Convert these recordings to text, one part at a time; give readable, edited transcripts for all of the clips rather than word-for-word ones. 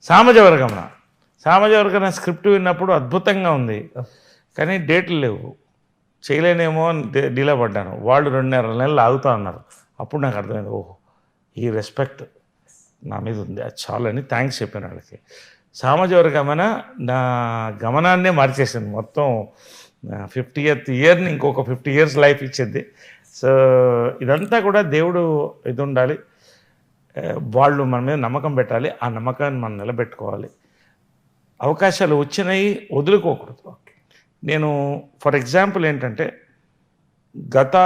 సామజవర్గమన సామజవర్గన script విన్నప్పుడు అద్భుతంగా ఉంది, కానీ డేట్లు లేవు, చేయలేనేమో అని డీలా పడ్డాను. వాళ్ళు 2.5 నెలలు ఆగుతా అన్నారు. అప్పుడు నాకు అర్థమైంది, ఓహో ఈ రెస్పెక్ట్ నా మీద ఉంది, అది చాలని థ్యాంక్స్ చెప్పాను వాళ్ళకి. సామజవర్గమన నా గమనాన్నే మార్చేసింది మొత్తం. 50th ఇయర్ని ఇంకొక 50 years లైఫ్ ఇచ్చింది. సో ఇదంతా కూడా దేవుడు ఇది ఉండాలి, వాళ్ళు మన మీద నమ్మకం పెట్టాలి, ఆ నమ్మకాన్ని మనం నిలబెట్టుకోవాలి. అవకాశాలు వచ్చినాయి వదులుకోకూడదు. నేను ఫర్ ఎగ్జాంపుల్ ఏంటంటే గత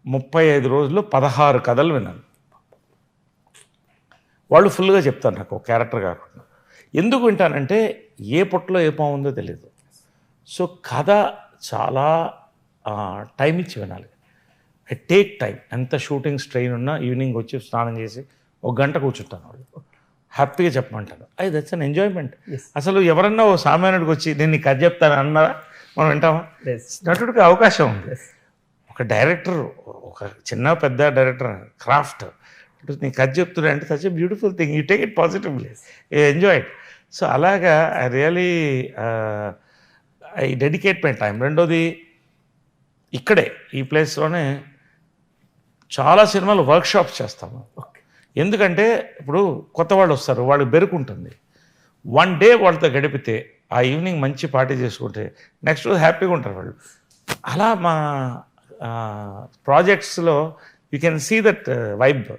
35 రోజుల్లో 16 కథలు విన్నాను. వాళ్ళు ఫుల్గా చెప్తారు నాకు ఒక క్యారెక్టర్ కాకుండా. ఎందుకు వింటానంటే ఏ పొట్టలో ఏ పాము ఉందో తెలియదు. సో కథ చాలా టైం ఇచ్చి వినాలి. I take time. ఎంత షూటింగ్ స్ట్రెయిన్ ఉన్నా ఈవినింగ్ వచ్చి స్నానం చేసి 1 గంట కూర్చుంటాను, వాళ్ళు హ్యాపీగా చెప్పమంటాను. అది దట్స్ అన్ ఎంజాయ్మెంట్. అసలు ఎవరన్నా ఓ సామాన్యుడికి వచ్చి నేను నీకు కథ చెప్తాను అన్నారా మనం వింటామా? నటుడికి అవకాశం ఉంది. ఒక డైరెక్టర్, ఒక చిన్న పెద్ద డైరెక్టర్ క్రాఫ్ట్, నీ కథ చెప్తున్నా అంటే such a beautiful thing, you take it positively, you enjoy it. So అలాగా I really I dedicate my time. రెండోది ఇక్కడే ఈ ప్లేస్లోనే చాలా సినిమాలు వర్క్షాప్స్ చేస్తాము. ఎందుకంటే ఇప్పుడు కొత్త వాళ్ళు వస్తారు, వాళ్ళకి బెరుకుంటుంది. 1 డే వాళ్ళతో గడిపితే ఆ ఈవినింగ్ మంచి పార్టీ చేసుకుంటే నెక్స్ట్ రోజు హ్యాపీగా ఉంటారు వాళ్ళు. అలా మా ప్రాజెక్ట్స్లో you can see that vibe.